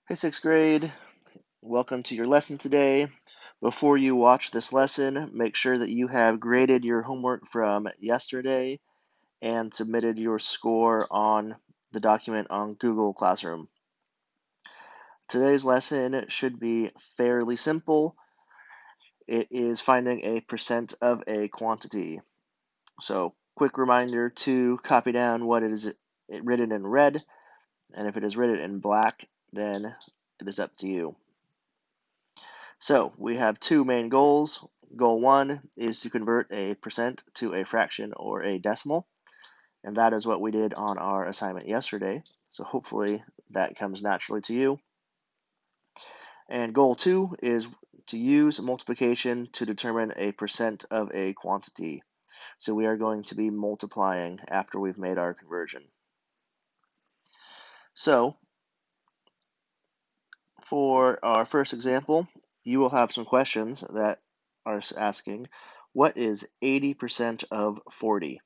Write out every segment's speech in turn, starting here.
Hey, sixth grade. Welcome to your lesson today. Before you watch this lesson, make sure that you have graded your homework from yesterday and submitted your score on the document on Google Classroom. Today's lesson should be fairly simple. It is finding a percent of a quantity. So, quick reminder to copy down what it is written in red, and if it is written in black, then it is up to you. So we have two main goals. Goal one is to convert a percent to a fraction or a decimal, and that is what we did on our assignment yesterday. So hopefully that comes naturally to you. And goal two is to use multiplication to determine a percent of a quantity. So we are going to be multiplying after we've made our conversion. So for our first example, you will have some questions that are asking, what is 80% of 40?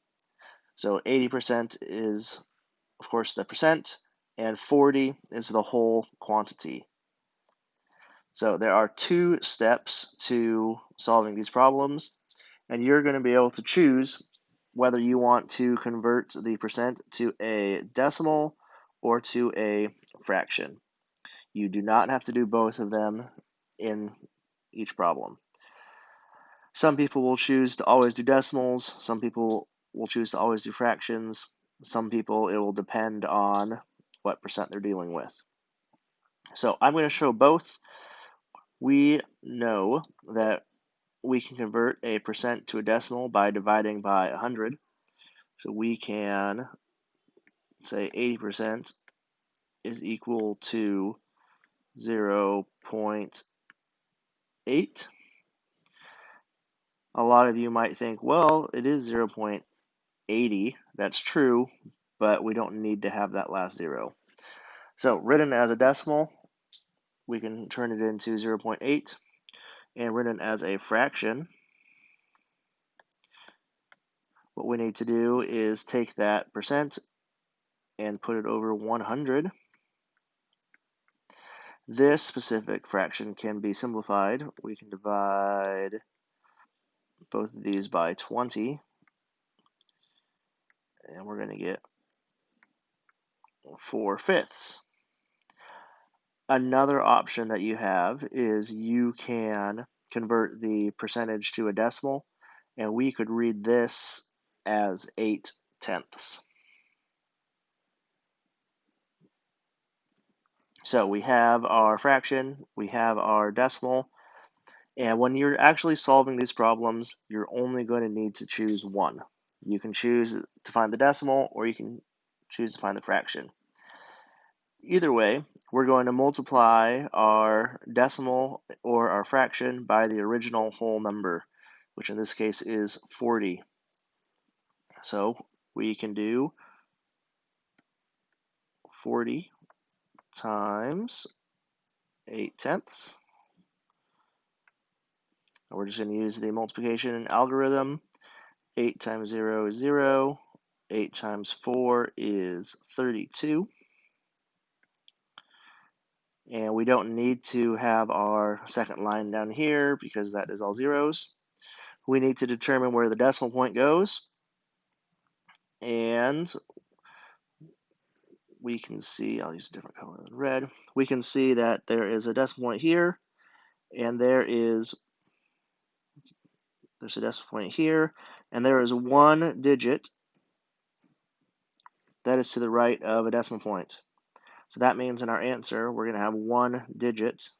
So 80% is, of course, the percent, and 40 is the whole quantity. So there are two steps to solving these problems, and you're going to be able to choose whether you want to convert the percent to a decimal or to a fraction. You do not have to do both of them in each problem. Some people will choose to always do decimals. Some people will choose to always do fractions. Some people, it will depend on what percent they're dealing with. So I'm going to show both. We know that we can convert a percent to a decimal by dividing by 100. So we can say 80% is equal to 0.8. A lot of you might think, well, it is 0.80. That's true, but we don't need to have that last zero. So written as a decimal, we can turn it into 0.8, and written as a fraction, what we need to do is take that percent and put it over 100. This specific fraction can be simplified. We can divide both of these by 20, and we're going to get 4/5. Another option that you have is you can convert the percentage to a decimal, and we could read this as 8/10. So we have our fraction, we have our decimal, and when you're actually solving these problems, you're only going to need to choose one. You can choose to find the decimal, or you can choose to find the fraction. Either way, we're going to multiply our decimal or our fraction by the original whole number, which in this case is 40. So we can do 40 times 8/10. We're just going to use the multiplication algorithm. 8 times 0 is 0. 8 times 4 is 32. And we don't need to have our second line down here because that is all zeros. We need to determine where the decimal point goes. And we can see, I'll use a different color than red. We can see that there is a decimal point here, and there's a decimal point here, and there is one digit that is to the right of a decimal point. So that means in our answer, we're going to have one digit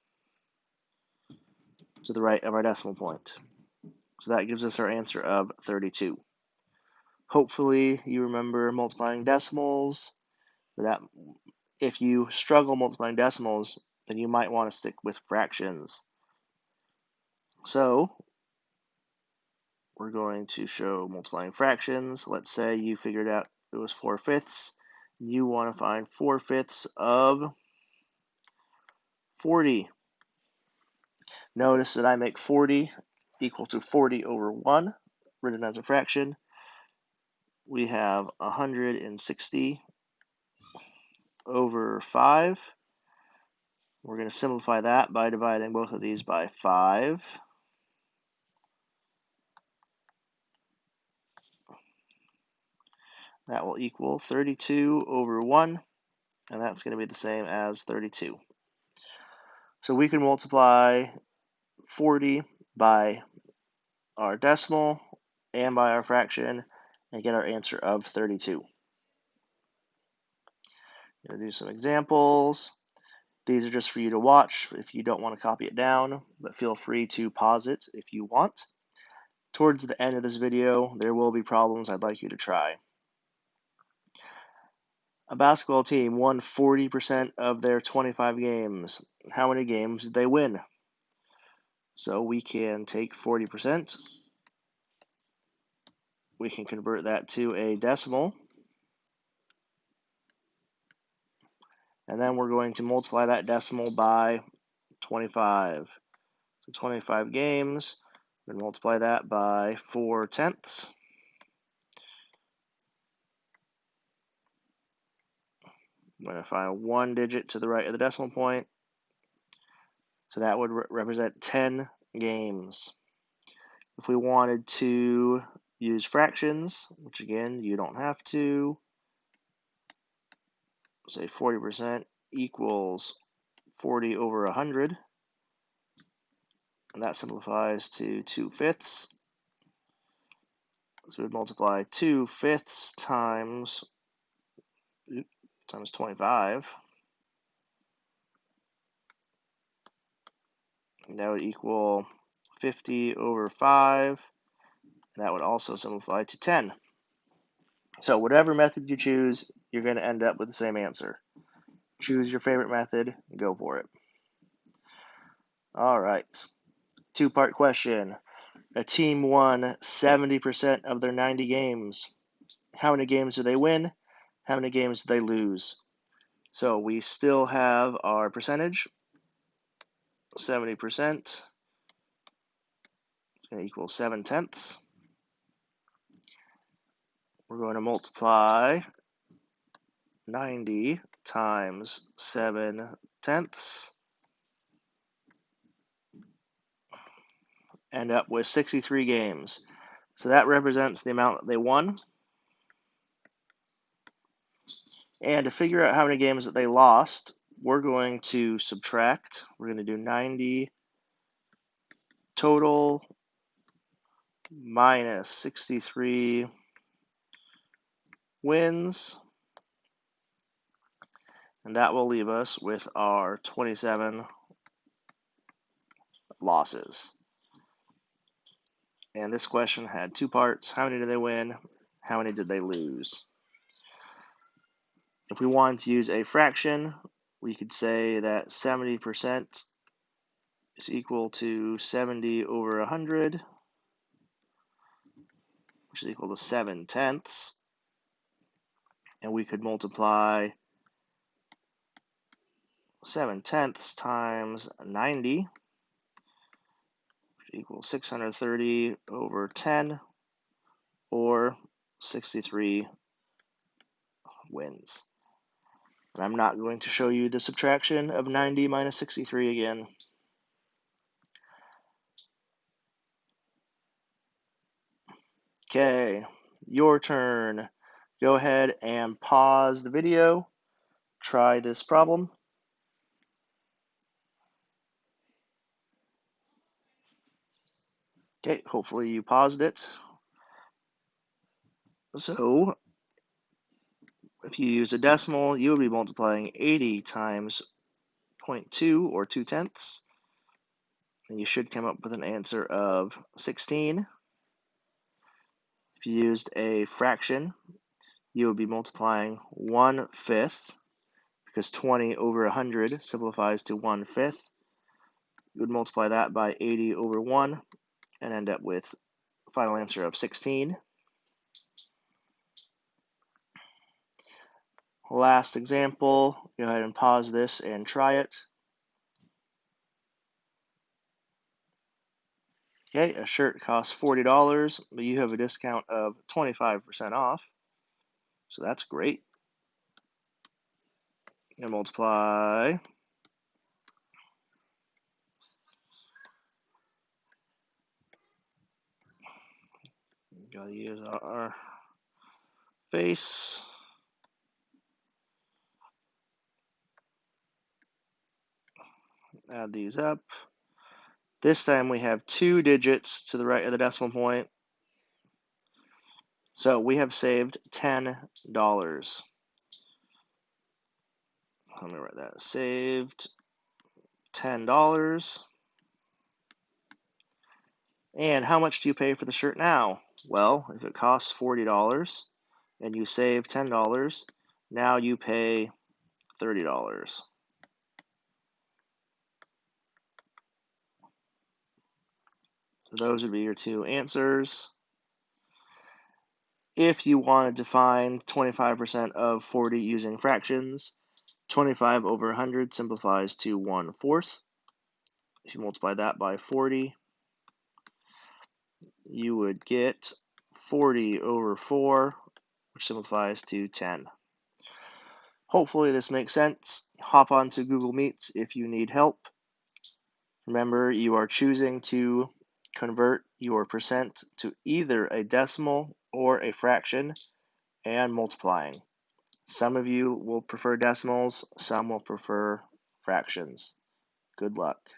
to the right of our decimal point. So that gives us our answer of 32. Hopefully you remember multiplying decimals. That if you struggle multiplying decimals, then you might want to stick with fractions. So we're going to show multiplying fractions. Let's say you figured out it was 4/5. You want to find 4/5 of 40. Notice that I make 40 equal to 40 over 1, written as a fraction. We have 160 over 5. We're going to simplify that by dividing both of these by 5. That will equal 32 over 1, and that's going to be the same as 32. So we can multiply 40 by our decimal and by our fraction and get our answer of 32. I'm going to do some examples. These are just for you to watch if you don't want to copy it down, but feel free to pause it if you want. Towards the end of this video, there will be problems I'd like you to try. A basketball team won 40% of their 25 games. How many games did they win? So we can take 40%. We can convert that to a decimal. And then we're going to multiply that decimal by 25. So 25 games, then multiply that by 4/10. I'm going to find one digit to the right of the decimal point. So that would represent 10 games. If we wanted to use fractions, which again, you don't have to, say 40% equals 40 over 100. And that simplifies to 2/5. So we would multiply 2/5 times 25. And that would equal 50 over 5. And that would also simplify to 10. So whatever method you choose, you're going to end up with the same answer. Choose your favorite method and go for it. All right. Two-part question. A team won 70% of their 90 games. How many games do they win? How many games do they lose? So we still have our percentage. 70% is going to equal 7/10. We're going to multiply 90 times 7/10. End up with 63 games. So that represents the amount that they won. And to figure out how many games that they lost, we're going to subtract. We're going to do 90 total minus 63 wins. And that will leave us with our 27 losses. And this question had two parts. How many did they win? How many did they lose? If we wanted to use a fraction, we could say that 70% is equal to 70 over 100, which is equal to 7/10. And we could multiply 7/10 times 90, which equals 630 over 10, or 63 wins. And I'm not going to show you the subtraction of 90 minus 63 again. Okay, your turn. Go ahead and pause the video. Try this problem. Okay, hopefully you paused it. So, if you use a decimal, you will be multiplying 80 times 0.2 or 2/10. And you should come up with an answer of 16. If you used a fraction, you would be multiplying 1/5, because 20 over 100 simplifies to 1/5. You would multiply that by 80 over 1 and end up with a final answer of 16. Last example, go ahead and pause this and try it. Okay, a shirt costs $40, but you have a discount of 25% off. So that's great. And multiply Gotta use our face. Add these up. This time we have 2 digits to the right of the decimal point. So we have saved $10. Let me write that. Saved $10. And how much do you pay for the shirt now? Well, if it costs $40 and you save $10, now you pay $30. So those would be your 2 answers. If you wanted to find 25% of 40 using fractions, 25 over 100 simplifies to 1/4. If you multiply that by 40, you would get 40 over 4, which simplifies to 10. Hopefully this makes sense. Hop onto Google Meets if you need help. Remember, you are choosing to convert your percent to either a decimal or a fraction and multiplying. Some of you will prefer decimals, some will prefer fractions. Good luck.